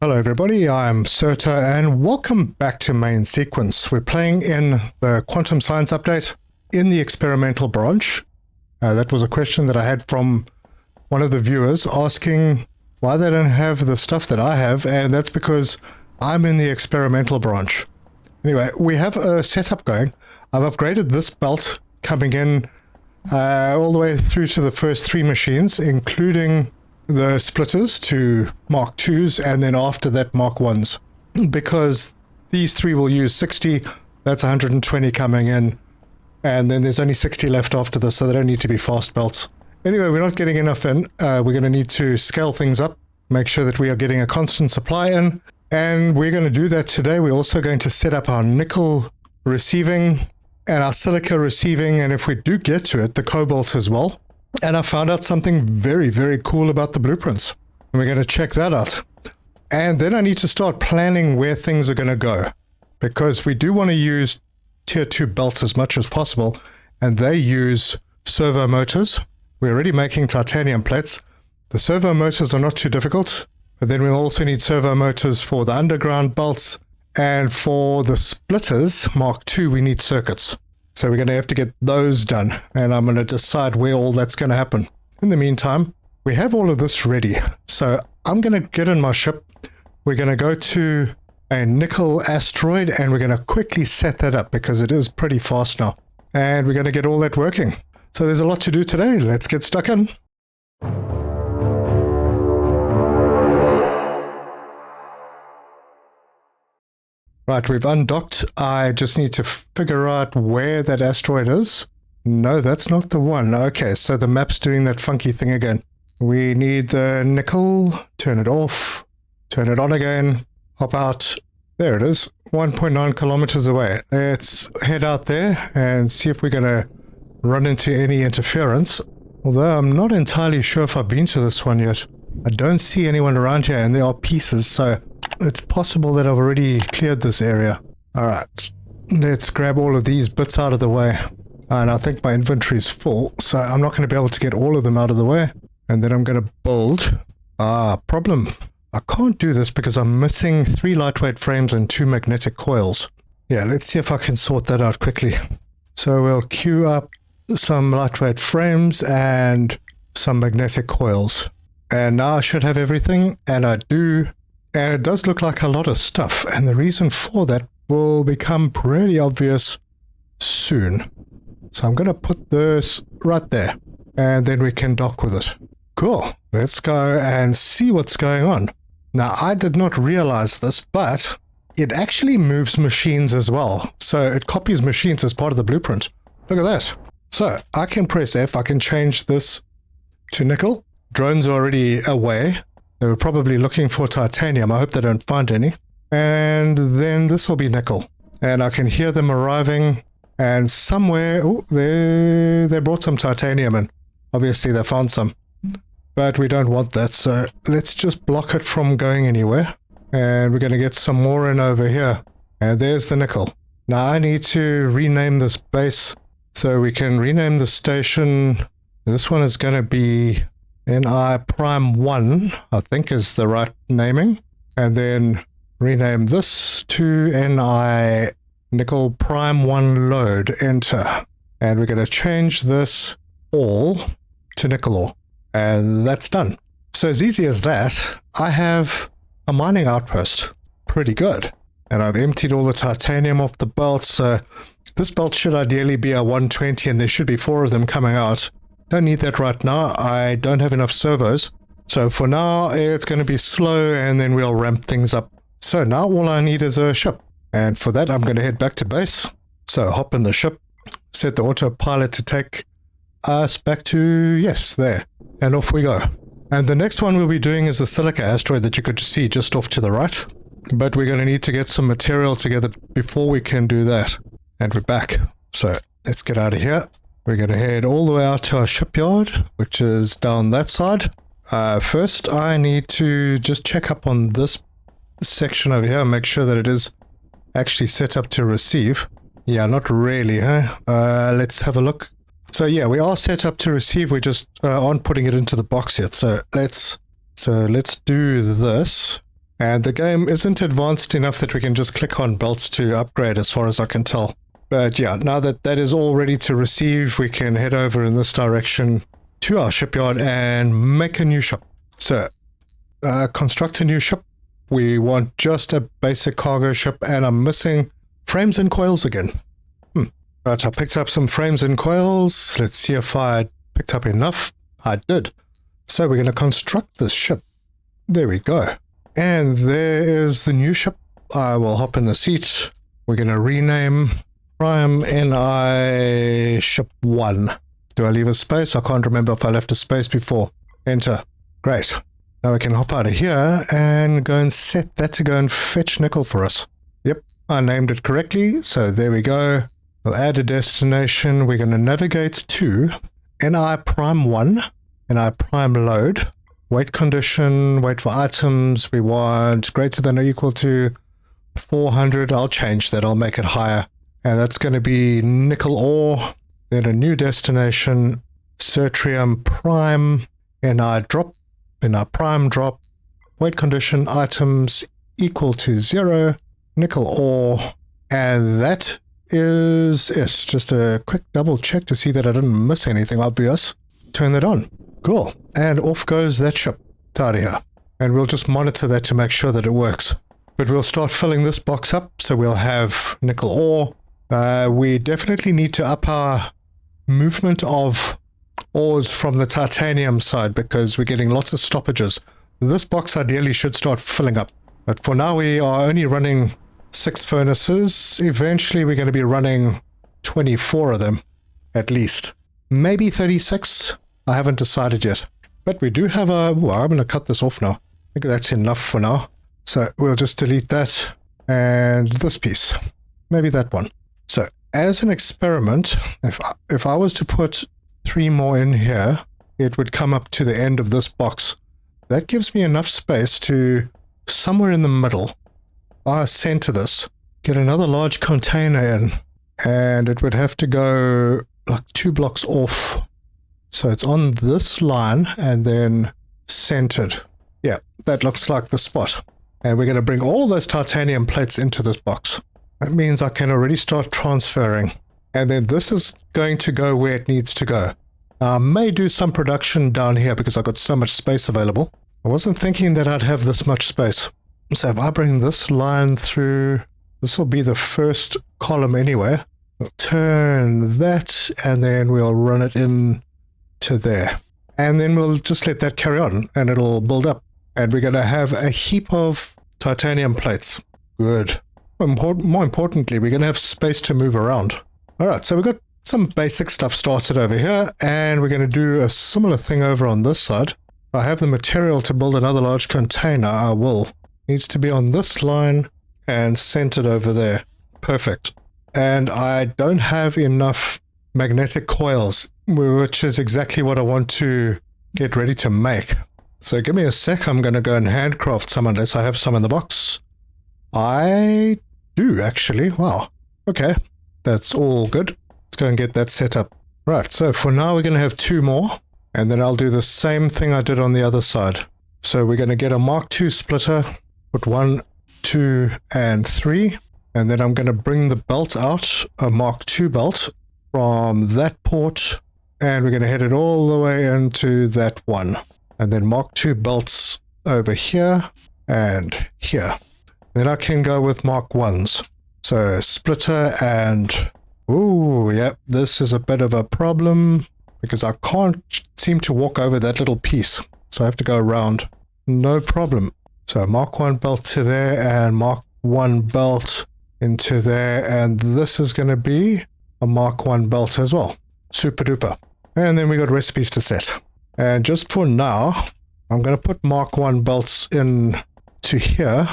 Hello everybody, I'm Serta and welcome back to Main Sequence. We're playing in the Quantum Science Update in the experimental branch. That was a question that I had from one of the viewers asking why they don't have the stuff that I have, and that's because I'm in the experimental branch. Anyway, we have a setup going. I've upgraded this belt coming in all the way through to the first 3 machines, including the splitters to Mark 2s, and then after that Mark 1s. Because these 3 will use 60, that's 120 coming in, and then there's only 60 left after this, so they don't need to be fast belts. Anyway, we're not getting enough in. We're going to need to scale things up, make sure that we are getting a constant supply in, and we're going to do that today. We're also going to set up our nickel receiving and our silica receiving, and if we do get to it, the cobalt as well. And I found out something very, very cool about the blueprints. And we're going to check that out. And then I need to start planning where things are going to go. Because we do want to use tier 2 belts as much as possible. And they use servo motors. We're already making titanium plates. The servo motors are not too difficult. But then we'll also need servo motors for the underground belts. And for the splitters, Mark II, we need circuits. So we're going to have to get those done, and I'm going to decide where all that's going to happen. In the meantime, we have all of this ready. So I'm going to get in my ship. We're going to go to a nickel asteroid, and we're going to quickly set that up because it is pretty fast now. And we're going to get all that working. So there's a lot to do today. Let's get stuck in. Right, we've undocked. I just need to figure out where that asteroid is. No, that's not the one. Okay, so the map's doing that funky thing again. We need the nickel. Turn it off. Turn it on again. Hop out. There it is. 1.9 kilometers away. Let's head out there and see if we're going to run into any interference. Although I'm not entirely sure if I've been to this one yet. I don't see anyone around here, and there are pieces, so it's possible that I've already cleared this area. Alright, let's grab all of these bits out of the way. And I think my inventory is full, so I'm not going to be able to get all of them out of the way. And then I'm going to build. Problem. I can't do this because I'm missing 3 lightweight frames and 2 magnetic coils. Yeah, let's see if I can sort that out quickly. So we'll queue up some lightweight frames and some magnetic coils. And now I should have everything, and I do. And it does look like a lot of stuff, and the reason for that will become pretty obvious soon. So I'm going to put this right there, and then we can dock with it. Cool. Let's go and see what's going on. Now, I did not realize this, but it actually moves machines as well. So it copies machines as part of the blueprint. Look at that. So I can press F. I can change this to nickel. Drones are already away. They were probably looking for titanium. I hope they don't find any. And then this will be nickel. And I can hear them arriving. And somewhere, oh, they brought some titanium in. Obviously, they found some. But we don't want that, so let's just block it from going anywhere. And we're going to get some more in over here. And there's the nickel. Now I need to rename this base. So we can rename the station. This one is going to be NI Prime 1, I think is the right naming. And then rename this to NI Nickel Prime 1 Load. Enter. And we're going to change this all to nickel ore. And that's done. So as easy as that, I have a mining outpost. Pretty good. And I've emptied all the titanium off the belt. So this belt should ideally be a 120, and there should be 4 of them coming out. Don't need that right now. I don't have enough servos. So for now, it's going to be slow, and then we'll ramp things up. So now all I need is a ship. And for that, I'm going to head back to base. So hop in the ship, set the autopilot to take us back to, yes, there. And off we go. And the next one we'll be doing is the Silica asteroid that you could see just off to the right. But we're going to need to get some material together before we can do that. And we're back. So let's get out of here. We're going to head all the way out to our shipyard, which is down that side. First, I need to just check up on this section over here and make sure that it is actually set up to receive. Yeah, not really, huh? Let's have a look. So yeah, we are set up to receive. We just aren't putting it into the box yet. So let's do this. And the game isn't advanced enough that we can just click on belts to upgrade as far as I can tell. But yeah, now that that is all ready to receive, we can head over in this direction to our shipyard and make a new ship. So, construct a new ship. We want just a basic cargo ship, and I'm missing frames and coils again. Right, I picked up some frames and coils. Let's see if I picked up enough. I did. So we're going to construct this ship. There we go. And there is the new ship. I will hop in the seat. We're going to rename Prime NI Ship 1. Do I leave a space? I can't remember if I left a space before. Enter. Great. Now we can hop out of here and go and set that to go and fetch nickel for us. Yep, I named it correctly. So there we go. We'll add a destination. We're going to navigate to NI Prime 1, NI Prime Load. Weight condition, weight for items. We want greater than or equal to 400. I'll change that. I'll make it higher. And that's going to be nickel ore. Then a new destination, Certrium Prime, NI Drop, NI Prime Drop. Weight condition, items equal to 0. Nickel ore. And that is it. Just a quick double check to see that I didn't miss anything obvious. Turn that on. Cool. And off goes that ship. It's out of here. And we'll just monitor that to make sure that it works. But we'll start filling this box up. So we'll have nickel ore. We definitely need to up our movement of ores from the titanium side because we're getting lots of stoppages. This box ideally should start filling up. But for now we are only running 6 furnaces. Eventually we're going to be running 24 of them. At least. Maybe 36. I haven't decided yet. But we do have a... Well, I'm going to cut this off now. I think that's enough for now. So we'll just delete that. And this piece. Maybe that one. So as an experiment, if I was to put 3 more in here, it would come up to the end of this box. That gives me enough space to, somewhere in the middle, center this, get another large container in, and it would have to go like 2 blocks off. So it's on this line and then centered. Yeah, that looks like the spot. And we're going to bring all those titanium plates into this box. That means I can already start transferring. And then this is going to go where it needs to go. I may do some production down here because I've got so much space available. I wasn't thinking that I'd have this much space. So if I bring this line through, this will be the first column anyway. We'll turn that and then we'll run it in to there. And then we'll just let that carry on and it'll build up. And we're going to have a heap of titanium plates. Good. More importantly, we're going to have space to move around. All right, so we've got some basic stuff started over here, and we're going to do a similar thing over on this side. If I have the material to build another large container, I will. Needs to be on this line and centered over there. Perfect. And I don't have enough magnetic coils, which is exactly what I want to get ready to make. So give me a sec. I'm going to go and handcraft some unless I have some in the box. I do, actually. Wow. Okay. That's all good. Let's go and get that set up. Right. So for now, we're going to have 2 more. And then I'll do the same thing I did on the other side. So we're going to get a Mark II splitter. Put 1, 2, and 3. And then I'm going to bring the belt out, a Mark II belt, from that port. And we're going to head it all the way into that one. And then Mark II belts over here and here. Then I can go with Mark 1s. So splitter and... Ooh, yeah, this is a bit of a problem because I can't seem to walk over that little piece. So I have to go around. No problem. So Mark 1 belt to there and Mark 1 belt into there. And this is going to be a Mark 1 belt as well. Super duper. And then we got recipes to set. And just for now, I'm going to put Mark 1 belts in to here.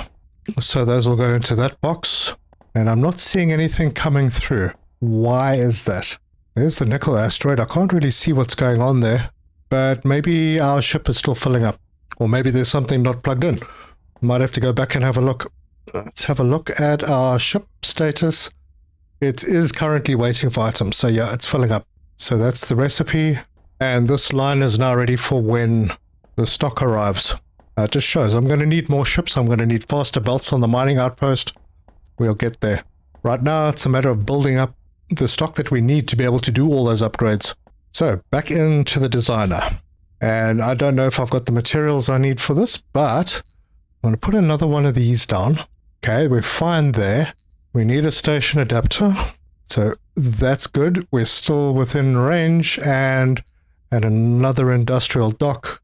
So those will go into that box. And I'm not seeing anything coming through. Why is that? There's the nickel asteroid. I can't really see what's going on there. But maybe our ship is still filling up. Or maybe there's something not plugged in. Might have to go back and have a look. Let's have a look at our ship status. It is currently waiting for items. So yeah, it's filling up. So that's the recipe. And this line is now ready for when the stock arrives. It just shows I'm going to need more ships. I'm going to need faster belts on the mining outpost. We'll get there. Right now, it's a matter of building up the stock that we need to be able to do all those upgrades. So, back into the designer. And I don't know if I've got the materials I need for this, but I'm going to put another one of these down. Okay, we're fine there. We need a station adapter. So, that's good. We're still within range, and another industrial dock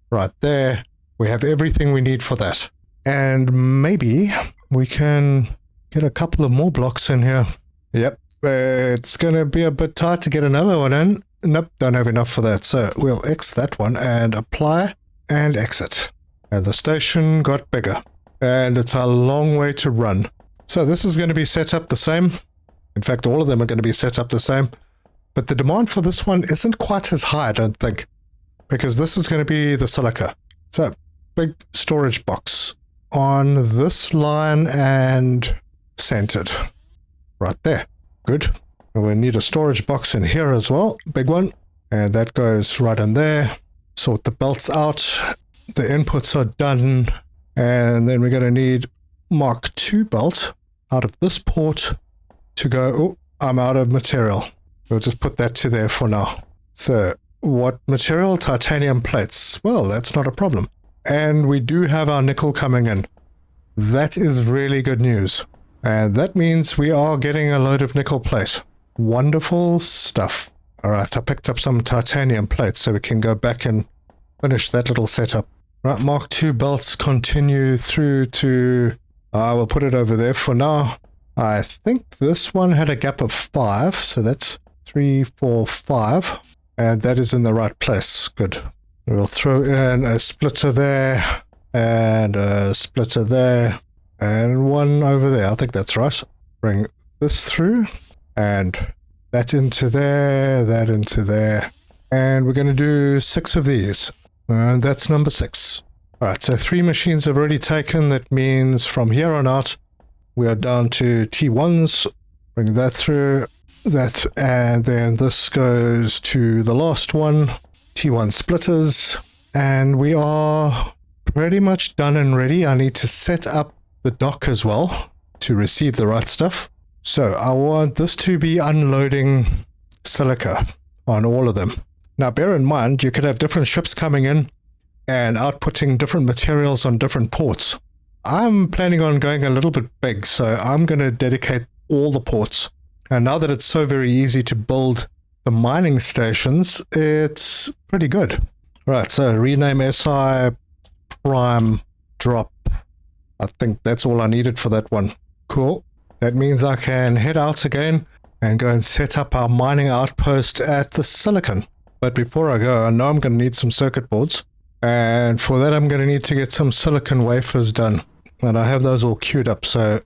right there. We have everything we need for that. And maybe we can get a couple of more blocks in here. Yep, it's going to be a bit tight to get another one in. Nope, don't have enough for that. So we'll X that one and apply and exit. And the station got bigger. And it's a long way to run. So this is going to be set up the same. In fact, all of them are going to be set up the same. But the demand for this one isn't quite as high, I don't think. Because this is going to be the Silica. So, big storage box on this line and centered. Right there. Good. And we need a storage box in here as well. Big one. And that goes right in there. Sort the belts out. The inputs are done. And then we're going to need Mark II belt out of this port to go, oh, I'm out of material. We'll just put that to there for now. So, what material? Titanium plates. Well, that's not a problem. And we do have our nickel coming in. That is really good news. And that means we are getting a load of nickel plate. Wonderful stuff. Alright, I picked up some titanium plates so we can go back and finish that little setup. Right, Mark II belts continue through to... I will put it over there for now. I think this one had a gap of 5, so that's 3, 4, 5. And that is in the right place. Good. We'll throw in a splitter there, and a splitter there, and one over there. I think that's right. Bring this through, and that into there, that into there. And we're going to do 6 of these. And that's number 6. Alright, so 3 machines have already taken. That means from here on out, we are down to T1s. Bring that through. That, and then this goes to the last one, T1 splitters, and we are pretty much done and ready. I need to set up the dock as well to receive the right stuff. So I want this to be unloading silica on all of them. Now bear in mind, you could have different ships coming in and outputting different materials on different ports. I'm planning on going a little bit big, so I'm going to dedicate all the ports. And now that it's so very easy to build the mining stations, it's pretty good. Right, so rename SI Prime Drop. I think that's all I needed for that one. Cool. That means I can head out again and go and set up our mining outpost at the Silicon. But before I go, I know I'm going to need some circuit boards. And for that, I'm going to need to get some silicon wafers done. And I have those all queued up. So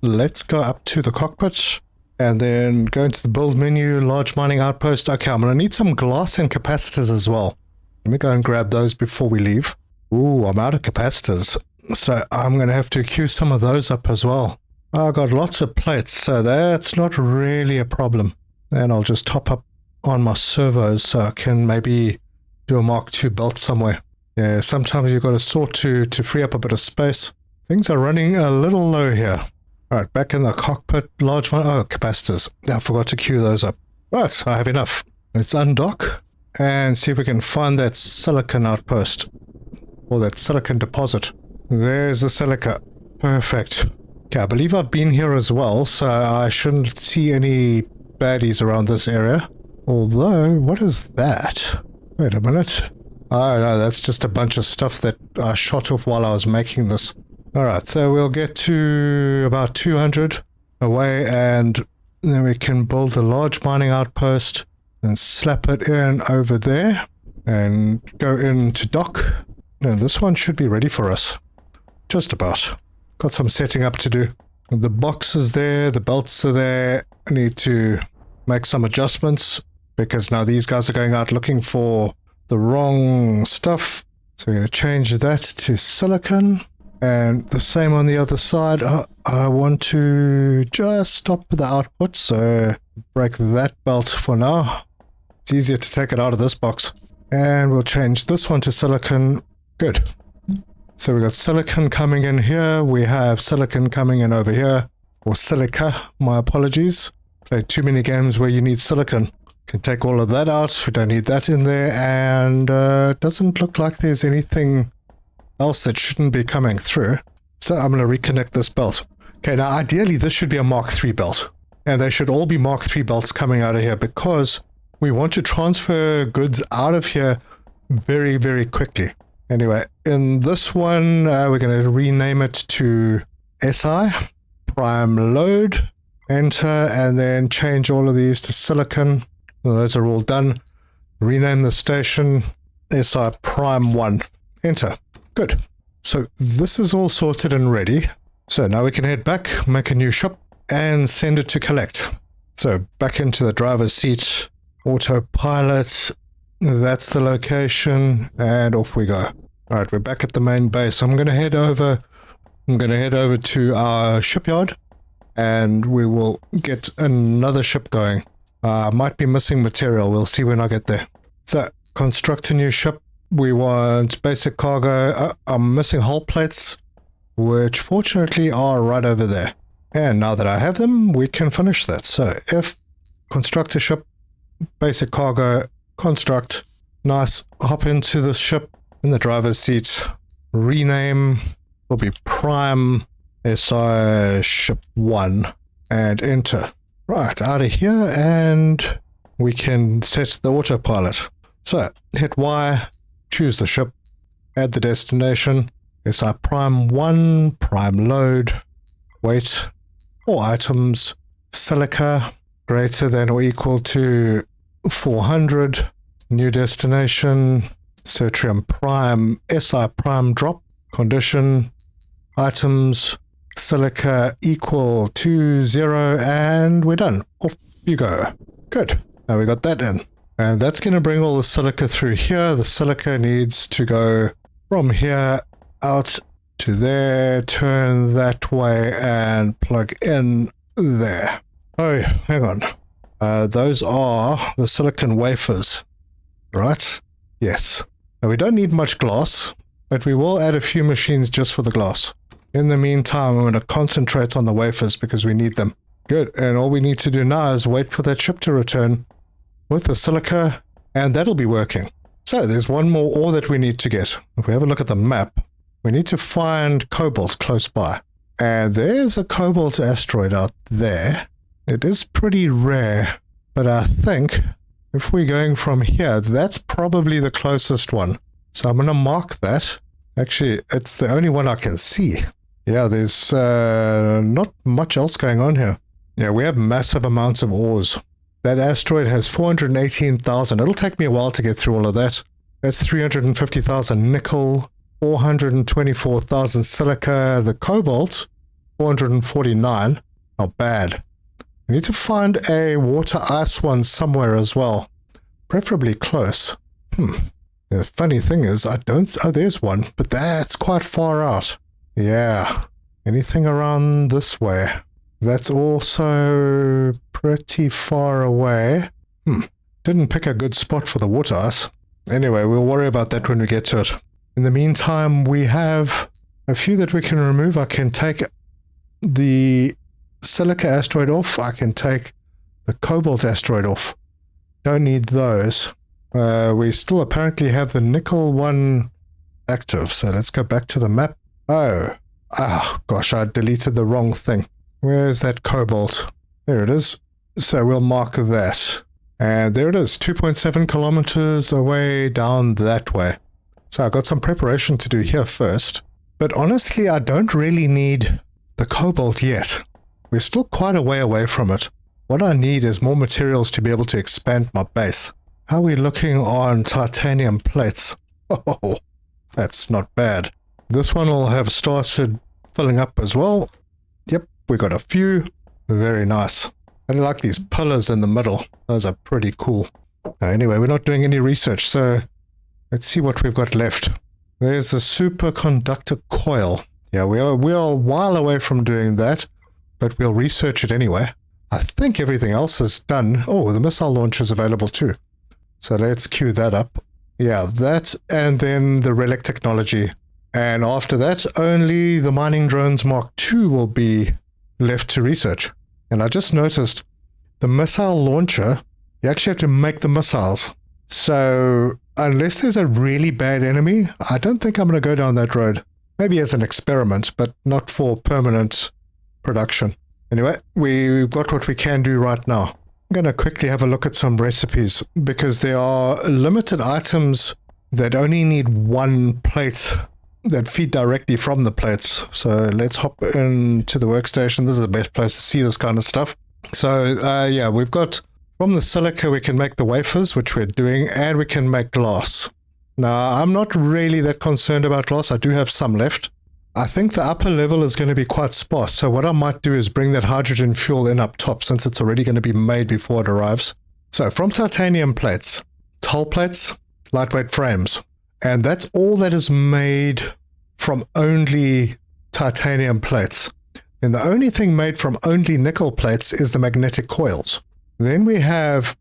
let's go up to the cockpit. And then go into the build menu, large mining outpost. Okay, I'm going to need some glass and capacitors as well. Let me go and grab those before we leave. Ooh, I'm out of capacitors. So I'm going to have to queue some of those up as well. I've got lots of plates, so that's not really a problem. And I'll just top up on my servos so I can maybe do a Mark II belt somewhere. Yeah, sometimes you've got to sort to free up a bit of space. Things are running a little low here. Alright, back in the cockpit, large one. Oh, capacitors. I forgot to queue those up. Right, I have enough. Let's undock and see if we can find that silicon outpost. Or that silicon deposit. There's the silica. Perfect. Okay, I believe I've been here as well, so I shouldn't see any baddies around this area. Although, what is that? Wait a minute. Oh no, that's just a bunch of stuff that I shot off while I was making this. Alright, so we'll get to about 200 away and then we can build a large mining outpost and slap it in over there and go into dock. And this one should be ready for us. Just about. Got some setting up to do. The box is there, the belts are there. I need to make some adjustments because now these guys are going out looking for the wrong stuff. So we're going to change that to silicon. And the same on the other side. I want to just stop the output, so break that belt for now. It's easier to take it out of this box. And we'll change this one to silicon. Good. So we got silicon coming in here. We have silicon coming in over here. Or silica, my apologies. Played too many games where you need silicon. Can take all of that out. We don't need that in there. And it doesn't look like there's anything else that shouldn't be coming through. So I'm going to reconnect this belt. Okay, now ideally this should be a Mark III belt. And they should all be Mark III belts coming out of here because we want to transfer goods out of here very, very quickly. Anyway, in this one, we're going to rename it to SI, prime load, enter, and then change all of these to silicon. Well, those are all done. Rename the station SI prime 1, enter. Good. So this is all sorted and ready. So now we can head back, make a new ship, and send it to collect. So back into the driver's seat, autopilot, that's the location, and off we go. All right, we're back at the main base. I'm going to head over to our shipyard, and we will get another ship going. I might be missing material. We'll see when I get there. So construct a new ship. We want basic cargo. I'm missing hull plates, which fortunately are right over there. And now that I have them, we can finish that. So if construct a ship, basic cargo, construct, nice, hop into this ship in the driver's seat, rename, will be prime SI ship 1, and enter. Right, out of here, and we can set the autopilot. So hit Y, choose the ship, add the destination, SI prime 1, prime load, weight, all items, silica, greater than or equal to 400, new destination, Certrium prime, SI prime drop, condition, items, silica equal to 0, and we're done. Off you go. Good. Now we got that in. And that's going to bring all the silica through here. The silica needs to go from here out to there, turn that way, and plug in there. Oh, hang on. Those are the silicon wafers, right? Yes. Now we don't need much glass, but we will add a few machines just for the glass. In the meantime, I'm going to concentrate on the wafers because we need them. Good. And all we need to do now is wait for that ship to return with the silica, and that'll be working. So there's one more ore that we need to get. If we have a look at the map, we need to find cobalt close by. And there's a cobalt asteroid out there. It is pretty rare, but I think if we're going from here, that's probably the closest one. So I'm going to mark that. Actually, it's the only one I can see. Yeah, there's not much else going on here. Yeah, we have massive amounts of ores. That asteroid has 418,000. It'll take me a while to get through all of that. That's 350,000 nickel, 424,000 silica. The cobalt, 449. Not bad. We need to find a water ice one somewhere as well. Preferably close. The funny thing is, I don't... Oh, there's one, but that's quite far out. Yeah. Anything around this way? That's also pretty far away. Didn't pick a good spot for the water ice. Anyway, we'll worry about that when we get to it. In the meantime, we have a few that we can remove. I can take the silica asteroid off. I can take the cobalt asteroid off. Don't need those. We still apparently have the nickel one active, so let's go back to the map. Oh gosh, I deleted the wrong thing. Where's that cobalt? There it is. So we'll mark that. And there it is, 2.7 kilometers away down that way. So I've got some preparation to do here first. But honestly, I don't really need the cobalt yet. We're still quite a way away from it. What I need is more materials to be able to expand my base. How are we looking on titanium plates? Oh, that's not bad. This one will have started filling up as well. Yep, we got a few. Very nice. I like these pillars in the middle. Those are pretty cool. Anyway, we're not doing any research, so let's see what we've got left. There's the superconductor coil. Yeah, we are a while away from doing that, but we'll research it anyway. I think everything else is done. Oh, the missile launcher is available too. So let's queue that up. Yeah, that, and then the relic technology. And after that, only the mining drones Mark II will be left to research. And I just noticed the missile launcher, you actually have to make the missiles. So unless there's a really bad enemy, I don't think I'm going to go down that road. Maybe as an experiment, but not for permanent production. Anyway, we've got what we can do right now. I'm going to quickly have a look at some recipes because there are limited items that only need one plate that feed directly from the plates. So let's hop into the workstation. This is the best place to see this kind of stuff. So yeah, we've got from the silica we can make the wafers, which we're doing, and we can make glass. Now, I'm not really that concerned about glass. I do have some left. I think the upper level is going to be quite sparse. So what I might do is bring that hydrogen fuel in up top since it's already going to be made before it arrives. So from titanium plates, hull plates, lightweight frames. And that's all that is made from only titanium plates. And the only thing made from only nickel plates is the magnetic coils. Then we have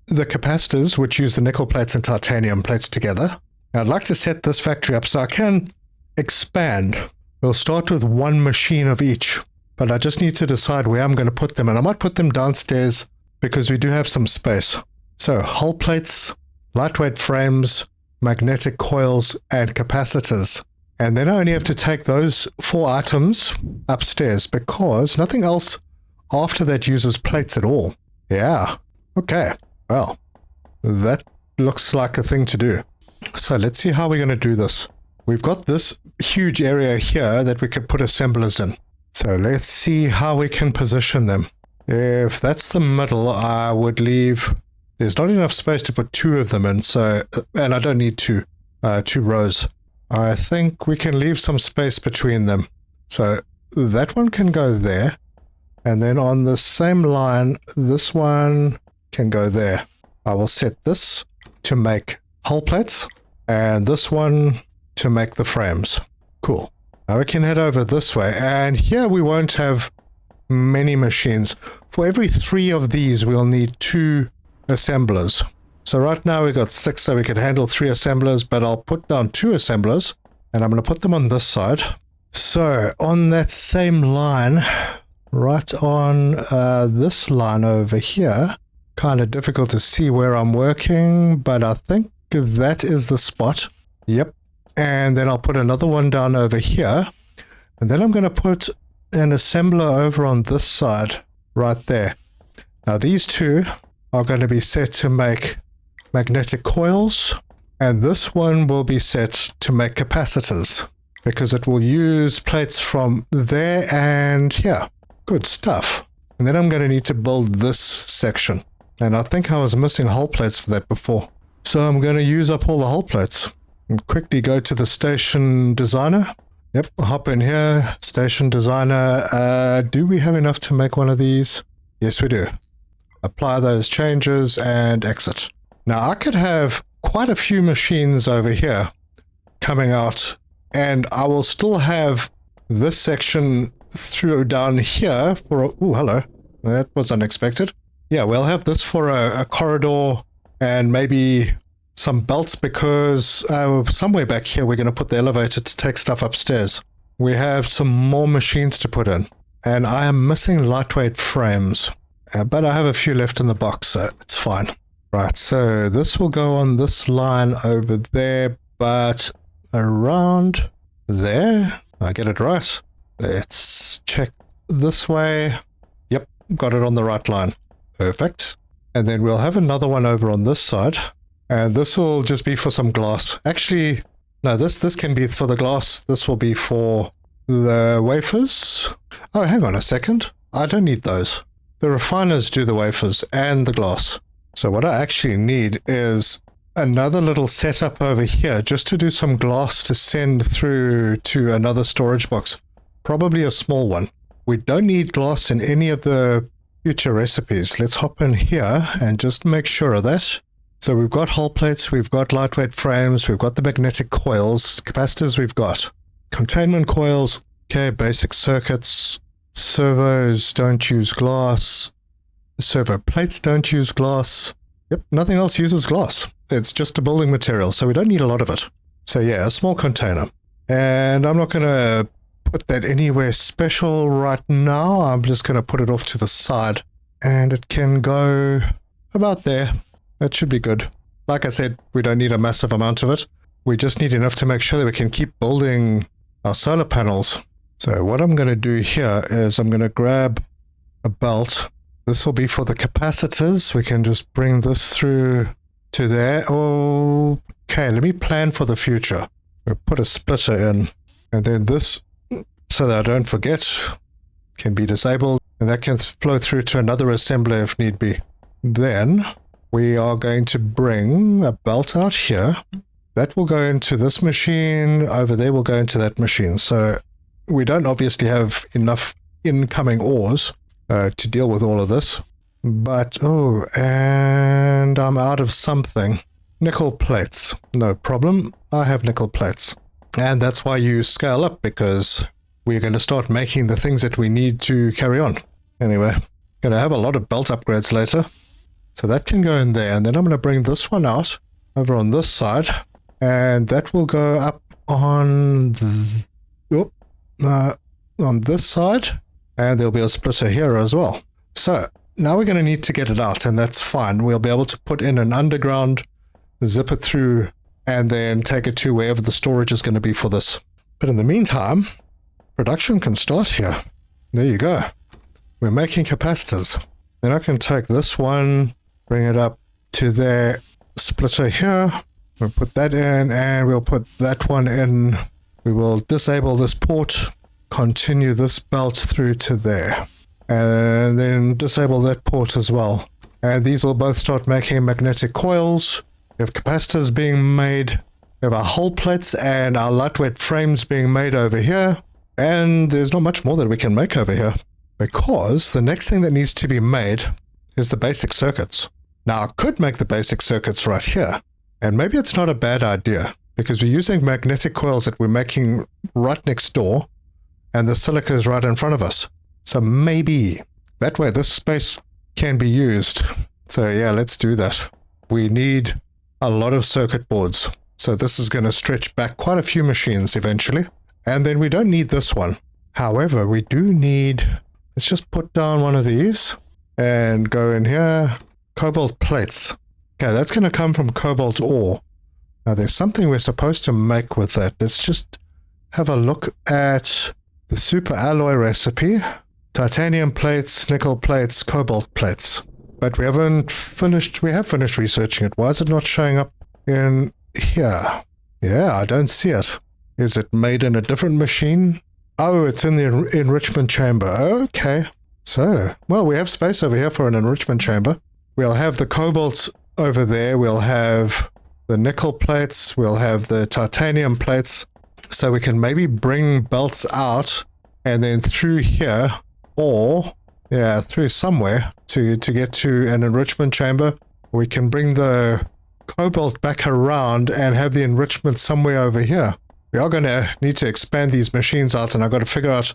the capacitors, which use the nickel plates and titanium plates together. I'd like to set this factory up so I can expand. We'll start with one machine of each, but I just need to decide where I'm going to put them. And I might put them downstairs because we do have some space. So hull plates, lightweight frames, magnetic coils, and capacitors. And then I only have to take those 4 items upstairs because nothing else after that uses plates at all. Yeah. Okay. Well, that looks like a thing to do. So let's see how we're going to do this. We've got this huge area here that we could put assemblers in. So let's see how we can position them. If that's the middle, I would leave... There's not enough space to put 2 of them in, so... And I don't need 2 rows. I think we can leave some space between them. So that one can go there. And then on the same line, this one can go there. I will set this to make hull plates, and this one to make the frames. Cool. Now we can head over this way, and here we won't have many machines. For every 3 of these, we'll need 2 assemblers. So right now we've got 6, so we could handle 3 assemblers, but I'll put down 2 assemblers, and I'm going to put them on this side. So on that same line, right on this line over here, kind of difficult to see where I'm working, but I think that is the spot. Yep. And then I'll put another one down over here. And then I'm going to put an assembler over on this side, right there. Now these 2 are going to be set to make magnetic coils. And this one will be set to make capacitors, because it will use plates from there and here. Good stuff. And then I'm going to need to build this section. And I think I was missing hull plates for that before. So I'm going to use up all the hull plates. And quickly go to the station designer. Yep, hop in here. Station designer. Do we have enough to make one of these? Yes, we do. Apply those changes and exit. Now I could have quite a few machines over here coming out, and I will still have this section through down here for a... Oh, hello. That was unexpected. Yeah, we'll have this for a corridor and maybe some belts, because somewhere back here we're going to put the elevator to take stuff upstairs. We have some more machines to put in, and I am missing lightweight frames, but I have a few left in the box, so it's fine. Right, so this will go on this line over there, but around there. I get it right. Let's check this way. Yep, got it on the right line. Perfect. And then we'll have another one over on this side. And this will just be for some glass. Actually, no, this can be for the glass. This will be for the wafers. Oh, hang on a second. I don't need those. The refiners do the wafers and the glass. So what I actually need is another little setup over here just to do some glass to send through to another storage box. Probably a small one. We don't need glass in any of the future recipes. Let's hop in here and just make sure of that. So we've got hull plates, we've got lightweight frames, we've got the magnetic coils, capacitors we've got. Containment coils, okay, basic circuits, servos don't use glass, servo plates don't use glass. Yep, nothing else uses glass. It's just a building material, so we don't need a lot of it. So yeah, a small container. And I'm not going to put that anywhere special right now. I'm just going to put it off to the side. And it can go about there. That should be good. Like I said, we don't need a massive amount of it. We just need enough to make sure that we can keep building our solar panels. So what I'm going to do here is I'm going to grab a belt. This will be for the capacitors. We can just bring this through to there. Okay, let me plan for the future. We'll put a splitter in. And then this, so that I don't forget, can be disabled. And that can flow through to another assembler if need be. Then we are going to bring a belt out here. That will go into this machine. Over there will go into that machine. So we don't obviously have enough incoming ores to deal with all of this. But, and I'm out of something. Nickel plates. No problem. I have nickel plates. And that's why you scale up, because we're going to start making the things that we need to carry on. Anyway, going to have a lot of belt upgrades later. So that can go in there. And then I'm going to bring this one out over on this side. And that will go up on on this side. And there'll be a splitter here as well. So now we're going to need to get it out, and that's fine. We'll be able to put in an underground, zip it through, and then take it to wherever the storage is going to be for this. But in the meantime, production can start here. There you go. We're making capacitors. Then I can take this one, bring it up to their splitter here. We'll put that in, and we'll put that one in. We will disable this port, continue this belt through to there, and then disable that port as well. And these will both start making magnetic coils. We have capacitors being made. We have our hull plates and our lightweight frames being made over here. And there's not much more that we can make over here, because the next thing that needs to be made is the basic circuits. Now, I could make the basic circuits right here, and maybe it's not a bad idea, because we're using magnetic coils that we're making right next door, and the silica is right in front of us. So maybe that way this space can be used. So yeah, let's do that. We need a lot of circuit boards. So this is going to stretch back quite a few machines eventually. And then we don't need this one. However, we do need, let's just put down one of these and go in here. Cobalt plates. Okay, that's going to come from cobalt ore. Now there's something we're supposed to make with that. Let's just have a look at the super alloy recipe. Titanium plates, nickel plates, cobalt plates. But we haven't finished, we have finished researching it. Why is it not showing up in here? Yeah, I don't see it. Is it made in a different machine? Oh, it's in the enrichment chamber. Okay. So, well, we have space over here for an enrichment chamber. We'll have the cobalt over there. We'll have the nickel plates. We'll have the titanium plates. So we can maybe bring belts out and then through here, or, yeah, through somewhere to get to an enrichment chamber. We can bring the cobalt back around and have the enrichment somewhere over here. We are going to need to expand these machines out, and I've got to figure out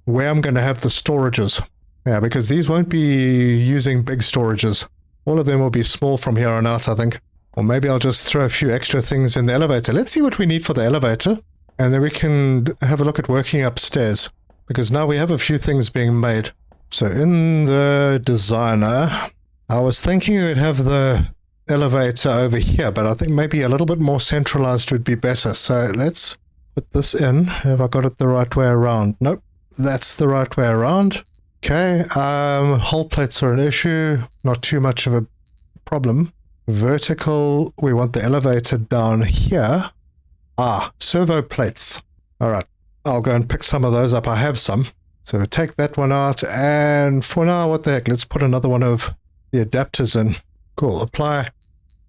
where I'm going to have the storages. Yeah, because these won't be using big storages. All of them will be small from here on out, I think. Or maybe I'll just throw a few extra things in the elevator. Let's see what we need for the elevator, and then we can have a look at working upstairs, because now we have a few things being made. So in the designer, I was thinking we'd have the elevator over here, but I think maybe a little bit more centralized would be better. So let's put this in. Have I got it the right way around? Nope, that's the right way around. Okay, hull plates are an issue, not too much of a problem. Vertical, we want the elevator down here. Servo plates. All right, I'll go and pick some of those up. I have some. So take that one out, and for now, what the heck, let's put another one of the adapters in. Cool, apply,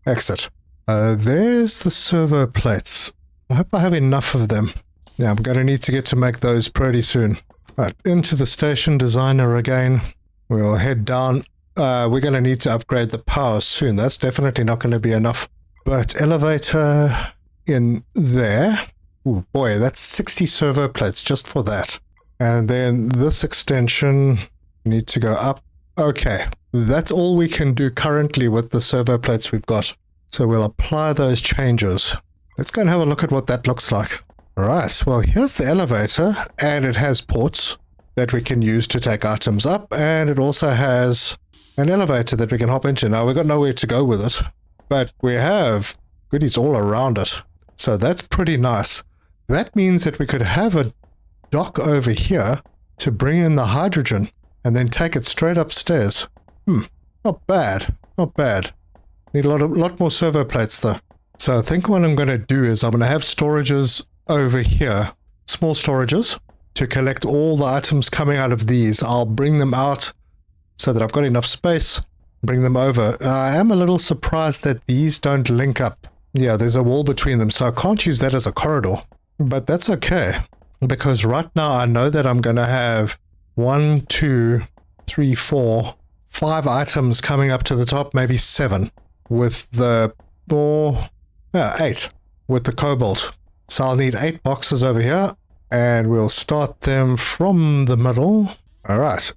exit. There's the servo plates. I hope I have enough of them. Yeah, I'm going to need to get to make those pretty soon. Right, into the station designer again. We'll head down. We're going to need to upgrade the power soon. That's definitely not going to be enough. But elevator in there. Oh boy, that's 60 servo plates just for that. And then this extension, need to go up. Okay, that's all we can do currently with the servo plates we've got. So we'll apply those changes. Let's go and have a look at what that looks like. Right, well, here's the elevator, and it has ports that we can use to take items up, and it also has an elevator that we can hop into. Now, we've got nowhere to go with it, but we have goodies all around it. So that's pretty nice. That means that we could have a dock over here to bring in the hydrogen and then take it straight upstairs. Not bad. Not bad. Need a lot more servo plates though. So I think what I'm going to do is I'm going to have storages over here, small storages, to collect all the items coming out of these. I'll bring them out so that I've got enough space, bring them over. I am a little surprised that these don't link up. Yeah, there's a wall between them, so I can't use that as a corridor. But that's okay, because right now I know that I'm going to have 1, 2, 3, 4, 5 items coming up to the top, maybe 7, with the 8 with the cobalt. So I'll need 8 boxes over here, and we'll start them from the middle. All right.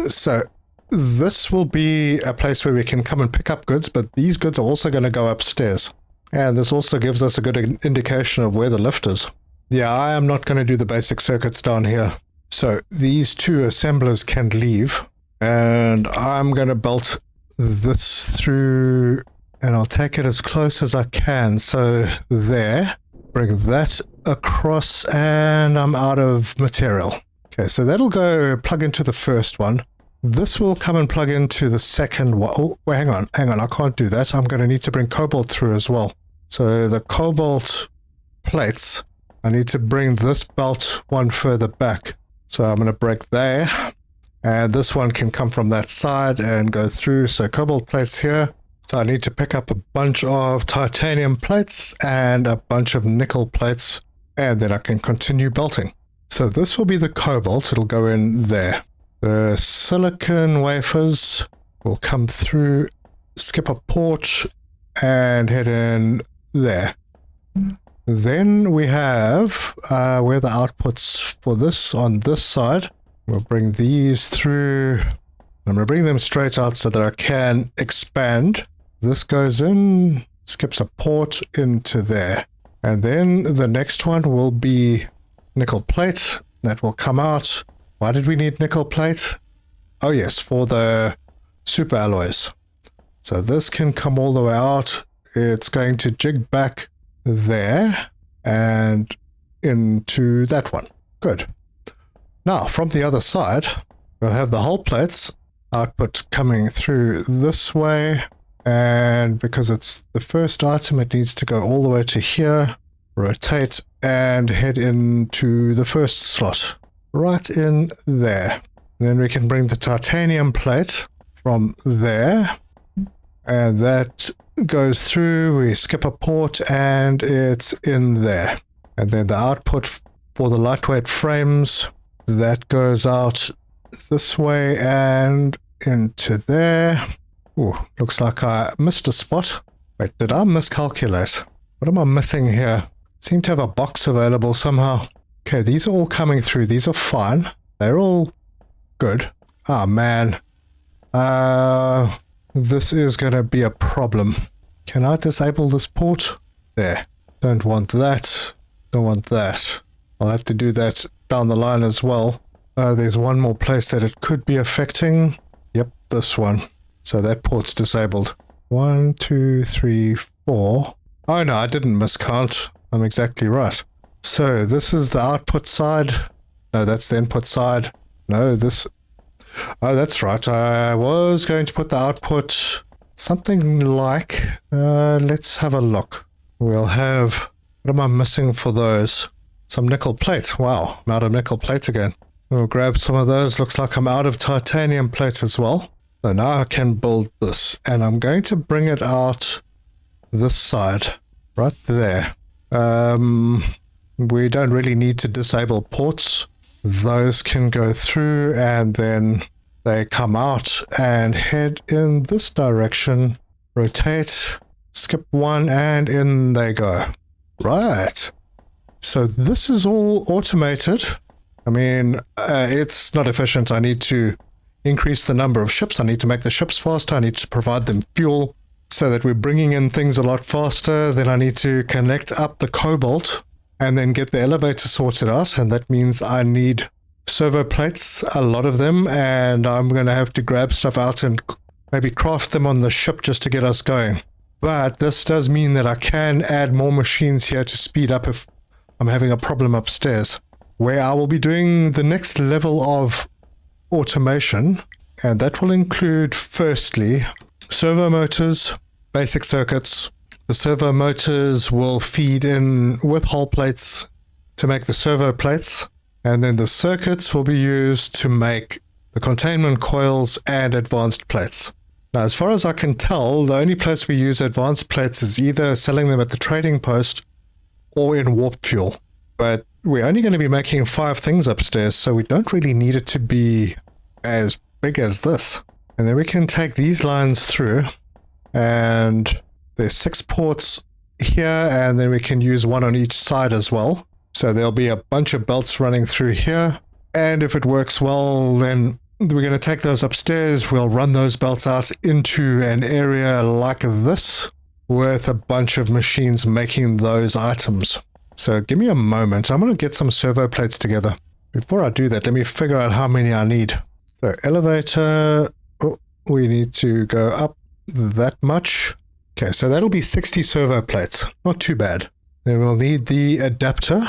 So this will be a place where we can come and pick up goods, but these goods are also going to go upstairs. And this also gives us a good indication of where the lift is. Yeah, I am not going to do the basic circuits down here. So these 2 assemblers can leave, and I'm going to belt this through, and I'll take it as close as I can. So there, bring that across, and I'm out of material. Okay, so that'll go plug into the first one. This will come and plug into the second one. Oh, wait, hang on, I can't do that. I'm going to need to bring cobalt through as well. So the cobalt plates, I need to bring this belt one further back. So I'm going to break there, and this one can come from that side and go through. So cobalt plates here. So I need to pick up a bunch of titanium plates and a bunch of nickel plates, and then I can continue belting. So this will be the cobalt. It'll go in there. The silicon wafers will come through, skip a port, and head in there. Then we have where the outputs for this on this side. We'll bring these through. I'm going to bring them straight out so that I can expand. This goes in, skips a port into there. And then the next one will be nickel plate. That will come out. Why did we need nickel plate? Oh yes, for the super alloys. So this can come all the way out. It's going to jig back there and into that one. Good. Now, from the other side, we'll have the hull plates output coming through this way. And because it's the first item, it needs to go all the way to here, rotate, and head into the first slot. Right in there. Then we can bring the titanium plate from there. And that goes through, we skip a port, and it's in there. And then the output for the lightweight frames, that goes out this way and into there. Ooh, looks like I missed a spot. Wait, did I miscalculate? What am I missing here? Seem to have a box available somehow. Okay, these are all coming through. These are fine. They're all good. Oh, man. This is going to be a problem. Can I disable this port? There. Don't want that. Don't want that. I'll have to do that down the line as well. There's one more place that it could be affecting. Yep, this one. So that port's disabled. 1, 2, 3, 4. Oh no, I didn't miscount. I'm exactly right. So this is the output side. No, that's the input side. No, this... Oh, that's right. I was going to put the output something like... let's have a look. We'll have... What am I missing for those? Some nickel plate. Wow, I'm out of nickel plate again. We'll grab some of those. Looks like I'm out of titanium plate as well. So now I can build this. And I'm going to bring it out this side. Right there. We don't really need to disable ports. Those can go through and then they come out and head in this direction. Rotate, skip one, and in they go. Right. So this is all automated. I mean, it's not efficient. I need to increase the number of ships. I need to make the ships faster. I need to provide them fuel so that we're bringing in things a lot faster. Then I need to connect up the cobalt and then get the elevator sorted out. And that means I need servo plates, a lot of them, and I'm going to have to grab stuff out and maybe craft them on the ship just to get us going. But this does mean that I can add more machines here to speed up if I'm having a problem upstairs, where I will be doing the next level of automation, and that will include, firstly, servo motors, basic circuits. The servo motors will feed in with hull plates to make the servo plates, and then the circuits will be used to make the containment coils and advanced plates. Now, as far as I can tell, the only place we use advanced plates is either selling them at the trading post or in warp fuel. But we're only going to be making 5 things upstairs, so we don't really need it to be as big as this. And then we can take these lines through, and there's 6 ports here, and then we can use 1 on each side as well. So there'll be a bunch of belts running through here, and if it works well, then we're going to take those upstairs. We'll run those belts out into an area like this with a bunch of machines making those items. So give me a moment. I'm going to get some servo plates together. Before I do that, let me figure out how many I need. So elevator, we need to go up that much. Okay, so that'll be 60 servo plates. Not too bad. Then we'll need the adapter.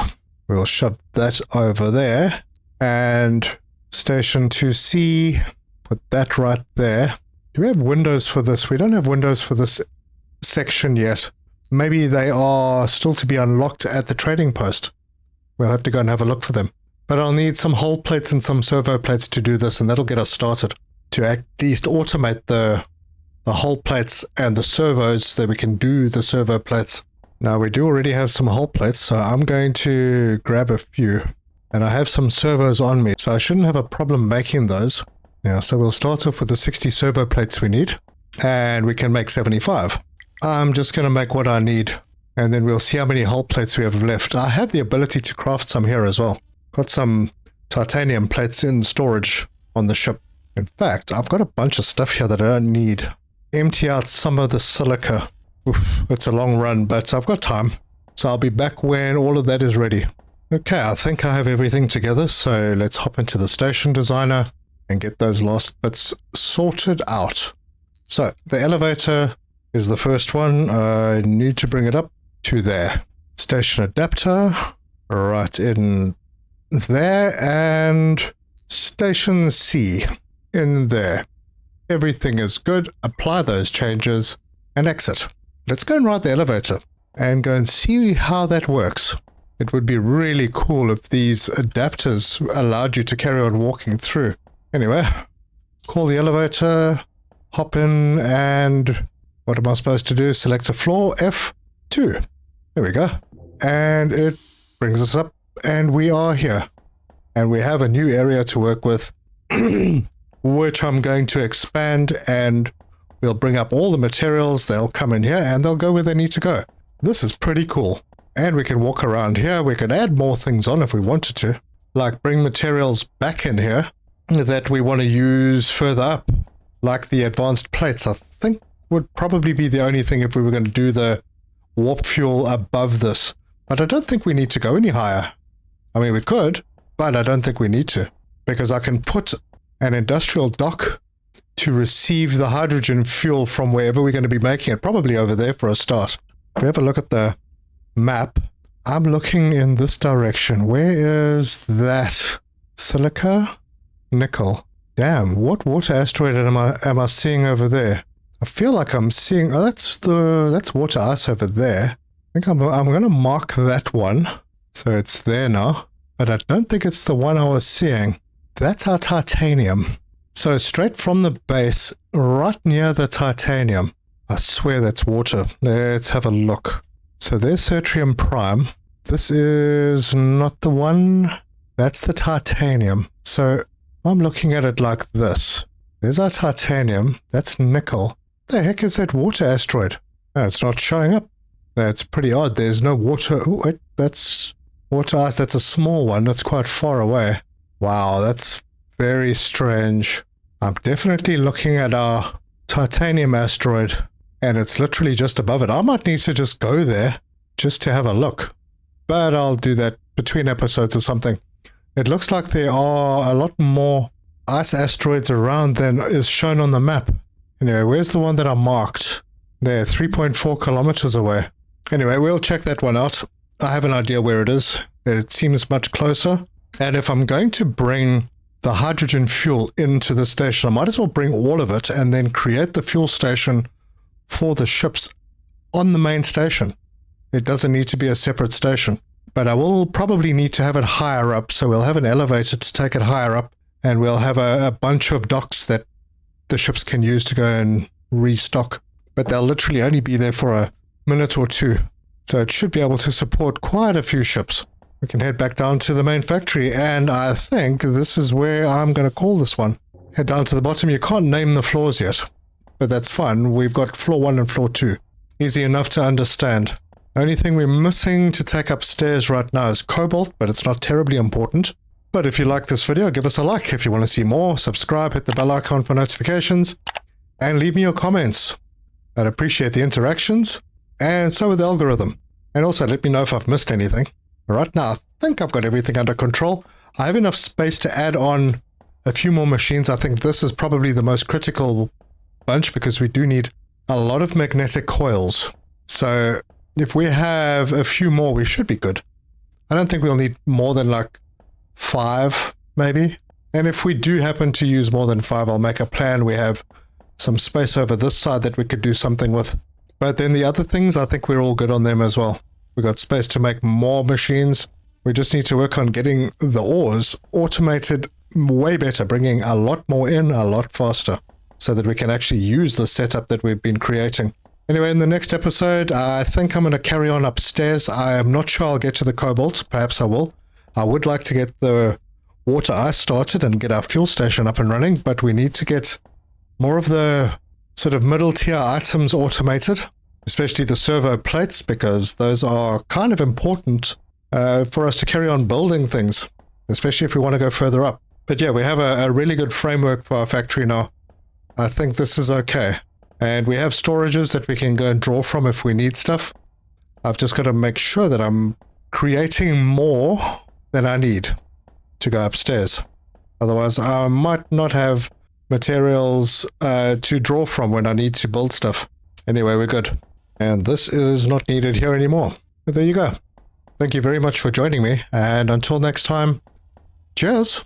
We'll shove that over there. And station 2C, put that right there. Do we have windows for this? We don't have windows for this section yet. Maybe they are still to be unlocked at the trading post. We'll have to go and have a look for them. But I'll need some hull plates and some servo plates to do this, and that'll get us started. To at least automate the hull plates and the servos so that we can do the servo plates. Now, we do already have some hull plates, so I'm going to grab a few. And I have some servos on me, so I shouldn't have a problem making those. Yeah, so we'll start off with the 60 servo plates we need, and we can make 75. I'm just going to make what I need, and then we'll see how many hull plates we have left. I have the ability to craft some here as well. Got some titanium plates in storage on the ship. In fact, I've got a bunch of stuff here that I don't need. Empty out some of the silica. Oof, it's a long run, but I've got time. So I'll be back when all of that is ready. Okay, I think I have everything together, so let's hop into the station designer and get those last bits sorted out. So the elevator is the first one. I need to bring it up to there. Station adapter, right in there, and station C in there. Everything is good. Apply those changes and exit. Let's go and ride the elevator and go and see how that works. It would be really cool if these adapters allowed you to carry on walking through. Anyway, call the elevator, hop in, and what am I supposed to do? Select a floor, F2. There we go. And it brings us up, and we are here. And we have a new area to work with, which I'm going to expand, and we'll bring up all the materials. They'll come in here, and they'll go where they need to go. This is pretty cool. And we can walk around here. We can add more things on if we wanted to, like bring materials back in here that we want to use further up, like the advanced plates. I think would probably be the only thing if we were going to do the warp fuel above this. But I don't think we need to go any higher. I mean, we could, but I don't think we need to, because I can put an industrial dock to receive the hydrogen fuel from wherever we're going to be making it, probably over there for a start. If we have a look at the map, I'm looking in this direction. Where is that? Silica? Nickel. Damn, what water asteroid am I seeing over there? I feel like I'm seeing... Oh, that's water ice over there. I think I'm going to mark that one. So it's there now. But I don't think it's the one I was seeing. That's our titanium. So straight from the base, right near the titanium. I swear that's water. Let's have a look. So there's Certrium Prime. This is not the one. That's the titanium. So I'm looking at it like this. There's our titanium. That's nickel. The heck is that water asteroid? No, it's not showing up. That's pretty odd. There's no water. Oh, wait, that's water ice. That's a small one. That's quite far away. Wow, that's very strange. I'm definitely looking at our titanium asteroid, and it's literally just above it. I might need to just go there just to have a look. but I'll do that between episodes or something. It looks like there are a lot more ice asteroids around than is shown on the map. Anyway, where's the one that I marked? There, 3.4 kilometers away. Anyway, we'll check that one out. I have an idea where it is. It seems much closer. And if I'm going to bring the hydrogen fuel into the station, I might as well bring all of it and then create the fuel station for the ships on the main station. It doesn't need to be a separate station. But I will probably need to have it higher up, so we'll have an elevator to take it higher up, and we'll have a bunch of docks that the ships can use to go and restock. But they'll literally only be there for a minute or two. So it should be able to support quite a few ships. We can head back down to the main factory, and I think this is where I'm going to call this one. Head down to the bottom. You can't name the floors yet, but that's fine. We've got floor 1 and floor 2. Easy enough to understand. Only thing we're missing to take upstairs right now is cobalt, but it's not terribly important. But if you like this video, give us a like. If you want to see more, subscribe, hit the bell icon for notifications, and leave me your comments. I'd appreciate the interactions, and so would the algorithm. And also let me know if I've missed anything. Right now, I think I've got everything under control. I have enough space to add on a few more machines. I think this is probably the most critical bunch because we do need a lot of magnetic coils. So if we have a few more, we should be good. I don't think we'll need more than like 5, maybe. And if we do happen to use more than 5, I'll make a plan. We have some space over this side that we could do something with. But then the other things, I think we're all good on them as well. We've got space to make more machines. We just need to work on getting the ores automated way better, bringing a lot more in a lot faster so that we can actually use the setup that we've been creating. Anyway, in the next episode, I think I'm going to carry on upstairs. I am not sure I'll get to the cobalt. Perhaps I will. I would like to get the water ice started and get our fuel station up and running, but we need to get more of the sort of middle tier items automated, especially the servo plates, because those are kind of important for us to carry on building things, especially if we want to go further up. But yeah, we have a really good framework for our factory now. I think this is okay. And we have storages that we can go and draw from if we need stuff. I've just got to make sure that I'm creating more than I need to go upstairs. Otherwise, I might not have materials to draw from when I need to build stuff. Anyway, we're good. And this is not needed here anymore. But there you go. Thank you very much for joining me. And until next time, cheers!